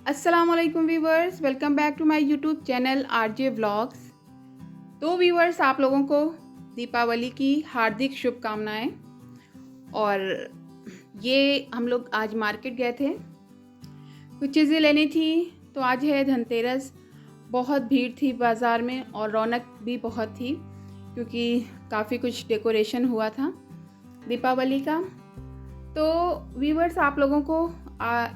अस्सलामुअलैकुम viewers, welcome back to my YouTube channel RJ vlogs. तो viewers, आप लोगों को दीपावली की हार्दिक शुभकामनाएं। और ये हम लोग आज मार्केट गए थे, कुछ चीज़ें लेनी थी। तो आज है धनतेरस। बहुत भीड़ थी बाज़ार में और रौनक भी बहुत थी क्योंकि काफ़ी कुछ डेकोरेशन हुआ था दीपावली का। तो व्यूवर्स, आप लोगों को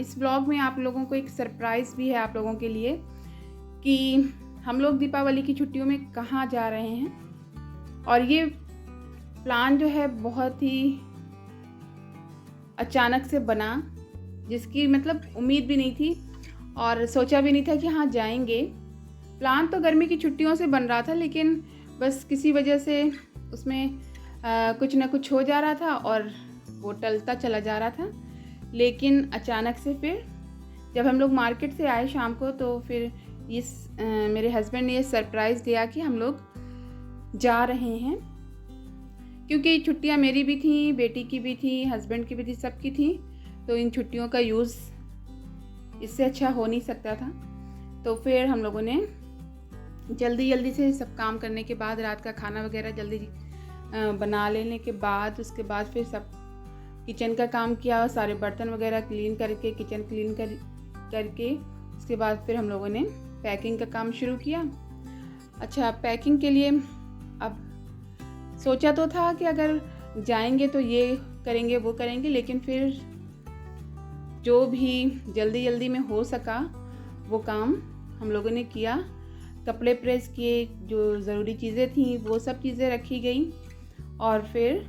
इस व्लॉग में आप लोगों को एक सरप्राइज़ भी है आप लोगों के लिए कि हम लोग दीपावली की छुट्टियों में कहाँ जा रहे हैं। और ये प्लान जो है बहुत ही अचानक से बना, जिसकी मतलब उम्मीद भी नहीं थी और सोचा भी नहीं था कि हाँ जाएंगे। प्लान तो गर्मी की छुट्टियों से बन रहा था, लेकिन बस किसी वजह से उसमें कुछ ना कुछ हो जा रहा था और वो टलता चला जा रहा था। लेकिन अचानक से फिर जब हम लोग मार्केट से आए शाम को, तो फिर मेरे हस्बैंड ने ये सरप्राइज़ दिया कि हम लोग जा रहे हैं। क्योंकि छुट्टियां मेरी भी थी, बेटी की भी थी, हस्बैंड की भी थी, सबकी थी। तो इन छुट्टियों का यूज़ इससे अच्छा हो नहीं सकता था। तो फिर हम लोगों ने जल्दी जल्दी से सब काम करने के बाद, रात का खाना वगैरह जल्दी बना लेने के बाद, उसके बाद फिर सब किचन का काम किया, सारे बर्तन वगैरह क्लीन करके, किचन क्लीन करके उसके बाद फिर हम लोगों ने पैकिंग का काम शुरू किया। अच्छा, पैकिंग के लिए अब सोचा तो था कि अगर जाएंगे तो ये करेंगे वो करेंगे, लेकिन फिर जो भी जल्दी जल्दी में हो सका वो काम हम लोगों ने किया। कपड़े प्रेस किए, जो ज़रूरी चीज़ें थी वो सब चीज़ें रखी गई और फिर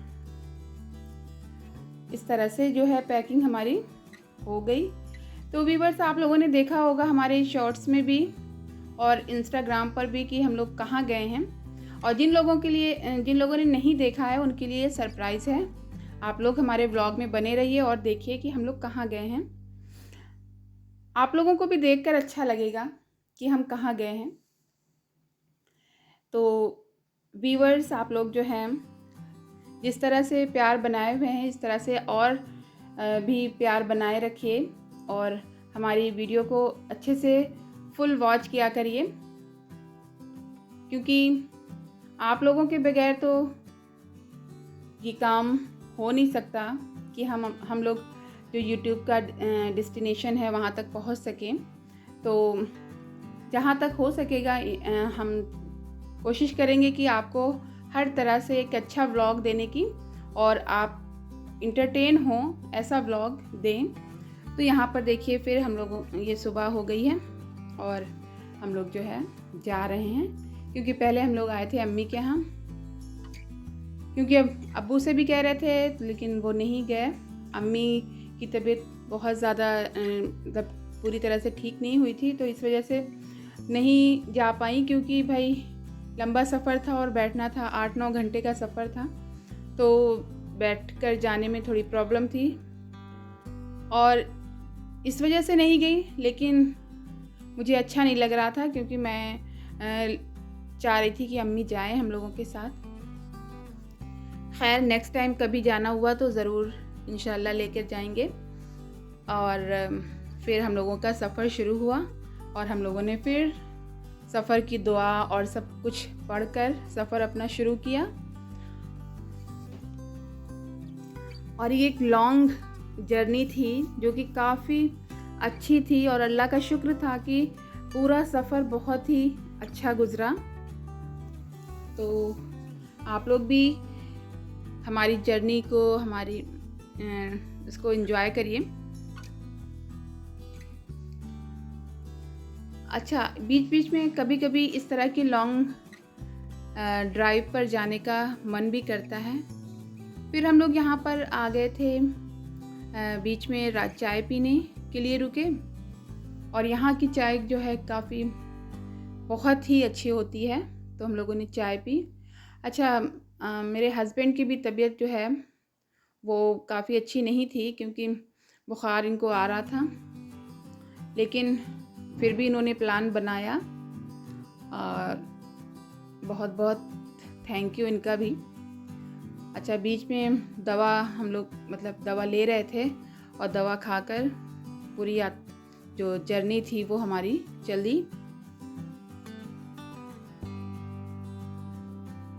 इस तरह से जो है पैकिंग हमारी हो गई। तो व्यूअर्स, आप लोगों ने देखा होगा हमारे शॉर्ट्स में भी और इंस्टाग्राम पर भी कि हम लोग कहाँ गए हैं। और जिन लोगों ने नहीं देखा है उनके लिए सरप्राइज़ है। आप लोग हमारे व्लॉग में बने रहिए और देखिए कि हम लोग कहाँ गए हैं। आप लोगों को भी देखकर अच्छा लगेगा कि हम कहाँ गए हैं। तो व्यूअर्स, आप लोग जो हैं जिस तरह से प्यार बनाए हुए हैं, इस तरह से और भी प्यार बनाए रखिए और हमारी वीडियो को अच्छे से फुल वॉच किया करिए, क्योंकि आप लोगों के बगैर तो ये काम हो नहीं सकता कि हम लोग जो YouTube का डेस्टिनेशन है वहाँ तक पहुँच सकें। तो जहाँ तक हो सकेगा हम कोशिश करेंगे कि आपको हर तरह से एक अच्छा व्लॉग देने की और आप इंटरटेन हो ऐसा व्लॉग दें। तो यहाँ पर देखिए, फिर हम लोगों ये सुबह हो गई है और हम लोग जो है जा रहे हैं, क्योंकि पहले हम लोग आए थे अम्मी के यहाँ, क्योंकि अब अब्बू से भी कह रहे थे लेकिन वो नहीं गए। अम्मी की तबीयत बहुत ज़्यादा मतलब पूरी तरह से ठीक नहीं हुई थी, तो इस वजह से नहीं जा पाई, क्योंकि भाई लंबा सफ़र था और बैठना था, 8-9 घंटे का सफ़र था। तो बैठकर जाने में थोड़ी प्रॉब्लम थी और इस वजह से नहीं गई। लेकिन मुझे अच्छा नहीं लग रहा था, क्योंकि मैं चाह रही थी कि अम्मी जाएं हम लोगों के साथ। खैर, नेक्स्ट टाइम कभी जाना हुआ तो ज़रूर इंशाल्लाह लेकर जाएंगे। और फिर हम लोगों का सफ़र शुरू हुआ और हम लोगों ने फिर सफ़र की दुआ और सब कुछ पढ़कर सफ़र अपना शुरू किया। और ये एक लॉन्ग जर्नी थी जो कि काफ़ी अच्छी थी और अल्लाह का शुक्र था कि पूरा सफ़र बहुत ही अच्छा गुज़रा। तो आप लोग भी हमारी जर्नी को, हमारी इसको एंजॉय करिए। अच्छा, बीच बीच में कभी कभी इस तरह की लॉन्ग ड्राइव पर जाने का मन भी करता है। फिर हम लोग यहाँ पर आ गए थे, बीच में चाय पीने के लिए रुके और यहाँ की चाय जो है काफ़ी बहुत ही अच्छी होती है, तो हम लोगों ने चाय पी। अच्छा, मेरे हस्बैंड की भी तबीयत जो है वो काफ़ी अच्छी नहीं थी, क्योंकि बुखार इनको आ रहा था, लेकिन फिर भी इन्होंने प्लान बनाया और बहुत बहुत थैंक यू इनका भी। अच्छा, बीच में दवा हम लोग मतलब दवा ले रहे थे और दवा खाकर पूरी जो जर्नी थी वो हमारी चली।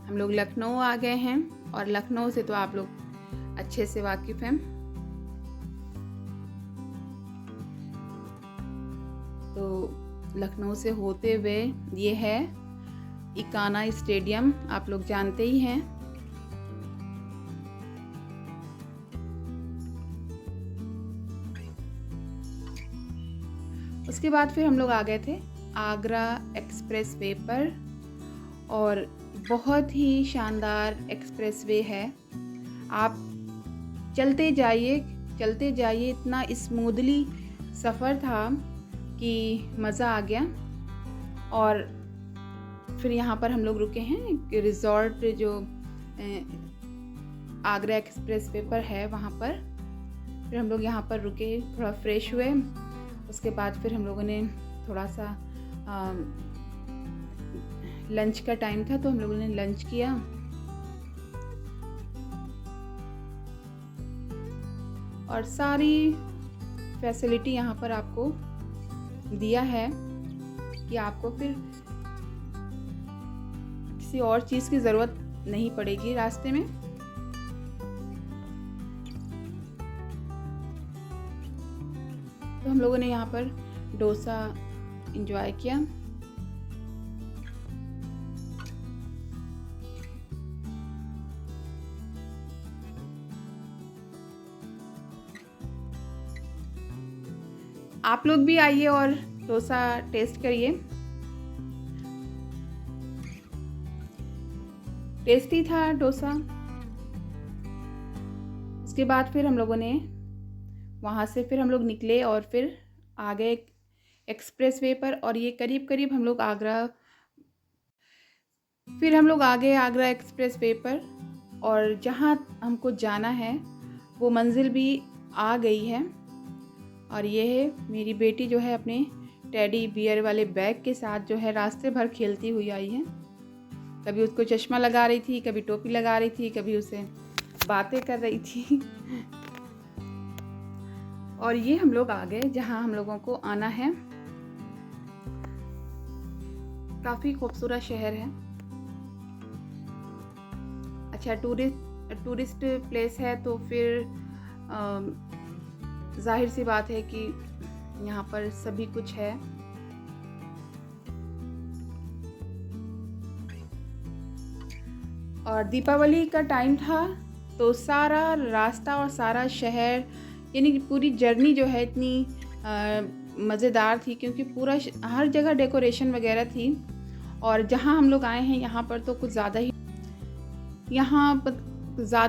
हम लोग लखनऊ आ गए हैं और लखनऊ से तो आप लोग अच्छे से वाकिफ़ हैं। तो लखनऊ से होते हुए ये है इकाना स्टेडियम, आप लोग जानते ही हैं। उसके बाद फिर हम लोग आ गए थे आगरा एक्सप्रेस वे पर, और बहुत ही शानदार एक्सप्रेस वे है। आप चलते जाइए, इतना स्मूथली सफ़र था कि मज़ा आ गया। और फिर यहाँ पर हम लोग रुके हैं एक रिज़ॉर्ट जो आगरा एक्सप्रेस वे पर है, वहाँ पर फिर हम लोग यहाँ पर रुके, थोड़ा फ्रेश हुए। उसके बाद फिर हम लोगों ने थोड़ा सा लंच का टाइम था तो हम लोगों ने लंच किया। और सारी फैसिलिटी यहाँ पर आपको दिया है कि आपको फिर किसी और चीज़ की ज़रूरत नहीं पड़ेगी रास्ते में। तो हम लोगों ने यहाँ पर डोसा एंजॉय किया। आप लोग भी आइए और डोसा टेस्ट करिए, टेस्टी था डोसा। उसके बाद फिर हम लोगों ने वहाँ से फिर हम लोग निकले और फिर आ गए एक्सप्रेस वे पर, और ये करीब करीब हम लोग आ गए आगरा एक्सप्रेस वे पर। और जहाँ हमको जाना है वो मंजिल भी आ गई है। और ये है मेरी बेटी जो है अपने टेडी बियर वाले बैग के साथ जो है रास्ते भर खेलती हुई आई है। कभी उसको चश्मा लगा रही थी, कभी टोपी लगा रही थी, कभी उसे बातें कर रही थी। और ये हम लोग आ गए जहाँ हम लोगों को आना है। काफ़ी खूबसूरत शहर है, अच्छा टूरिस्ट प्लेस है। तो फिर जाहिर सी बात है कि यहाँ पर सभी कुछ है। और दीपावली का टाइम था तो सारा रास्ता और सारा शहर, यानी कि पूरी जर्नी जो है इतनी मज़ेदार थी, क्योंकि पूरा हर जगह डेकोरेशन वगैरह थी। और जहाँ हम लोग आए हैं यहाँ पर तो कुछ ज़्यादा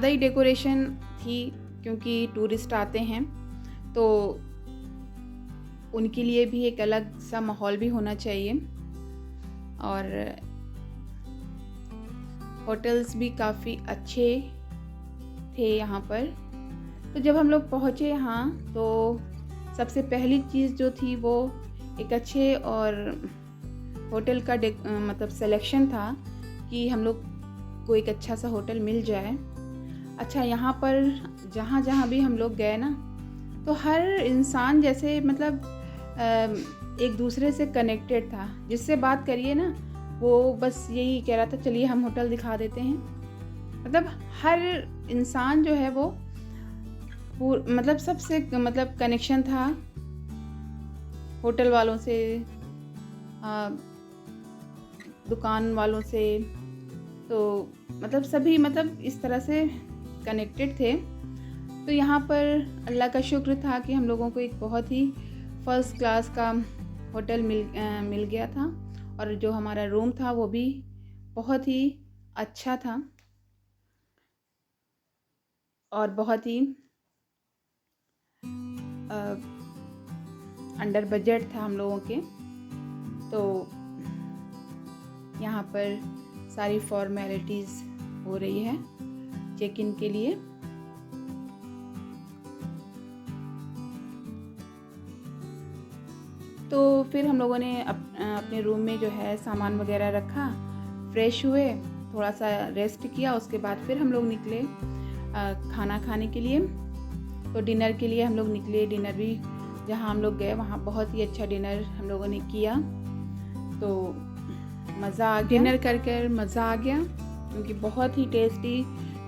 ही डेकोरेशन थी, क्योंकि टूरिस्ट आते हैं तो उनके लिए भी एक अलग सा माहौल भी होना चाहिए। और होटल्स भी काफ़ी अच्छे थे यहाँ पर। तो जब हम लोग पहुँचे यहाँ तो सबसे पहली चीज़ जो थी वो एक अच्छे और होटल का मतलब सिलेक्शन था कि हम लोग को एक अच्छा सा होटल मिल जाए। अच्छा, यहाँ पर जहाँ जहाँ भी हम लोग गए ना, तो हर इंसान जैसे मतलब एक दूसरे से कनेक्टेड था। जिससे बात करिए ना वो बस यही कह रहा था चलिए हम होटल दिखा देते हैं। मतलब हर इंसान जो है वो मतलब सबसे मतलब कनेक्शन था, होटल वालों से, दुकान वालों से, तो मतलब सभी मतलब इस तरह से कनेक्टेड थे। तो यहाँ पर अल्लाह का शुक्र था कि हम लोगों को एक बहुत ही फर्स्ट क्लास का होटल मिल गया था। और जो हमारा रूम था वो भी बहुत ही अच्छा था और बहुत ही अंडर बजट था हम लोगों के। तो यहाँ पर सारी फॉर्मेलिटीज़ हो रही है चेक इन के लिए। तो फिर हम लोगों ने अपने रूम में जो है सामान वगैरह रखा, फ्रेश हुए, थोड़ा सा रेस्ट किया। उसके बाद फिर हम लोग निकले खाना खाने के लिए। तो डिनर के लिए हम लोग निकले, डिनर भी जहाँ हम लोग गए वहाँ बहुत ही अच्छा डिनर हम लोगों ने किया, तो मज़ा आ गया। डिनर कर कर मज़ा आ गया क्योंकि बहुत ही टेस्टी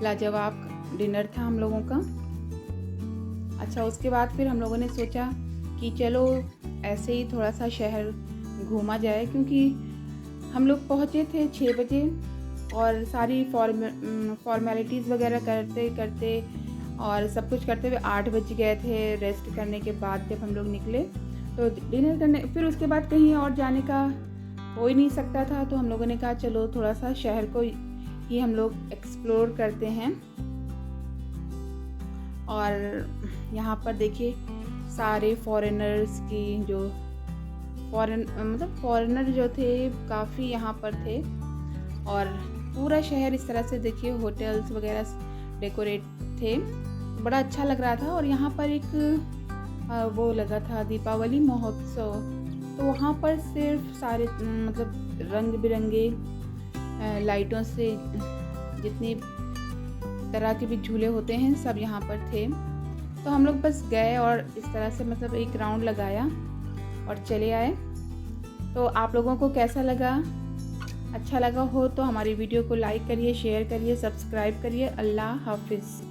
लाजवाब डिनर था हम लोगों का। अच्छा, उसके बाद फिर हम लोगों ने सोचा कि चलो ऐसे ही थोड़ा सा शहर घूमा जाए, क्योंकि हम लोग पहुँचे थे 6 बजे और सारी फॉर्मेलिटीज़ वगैरह करते करते और सब कुछ करते हुए 8 बज गए थे। रेस्ट करने के बाद जब हम लोग निकले तो डिनर करने, फिर उसके बाद कहीं और जाने का हो ही नहीं सकता था, तो हम लोगों ने कहा चलो थोड़ा सा शहर को ही हम लोग एक्सप्लोर करते हैं। और यहाँ पर देखिए सारे फॉरेनर्स की जो फॉरेनर जो थे काफ़ी यहाँ पर थे, और पूरा शहर इस तरह से देखिए होटल्स वगैरह डेकोरेट थे, बड़ा अच्छा लग रहा था। और यहाँ पर एक वो लगा था दीपावली महोत्सव, तो वहाँ पर सिर्फ सारे रंग बिरंगे लाइटों से जितनी तरह के भी झूले होते हैं सब यहाँ पर थे। तो हम लोग बस गए और इस तरह से एक राउंड लगाया और चले आए। तो आप लोगों को कैसा लगा? अच्छा लगा हो तो हमारी वीडियो को लाइक करिए, शेयर करिए, सब्सक्राइब करिए। अल्लाह हाफिज़।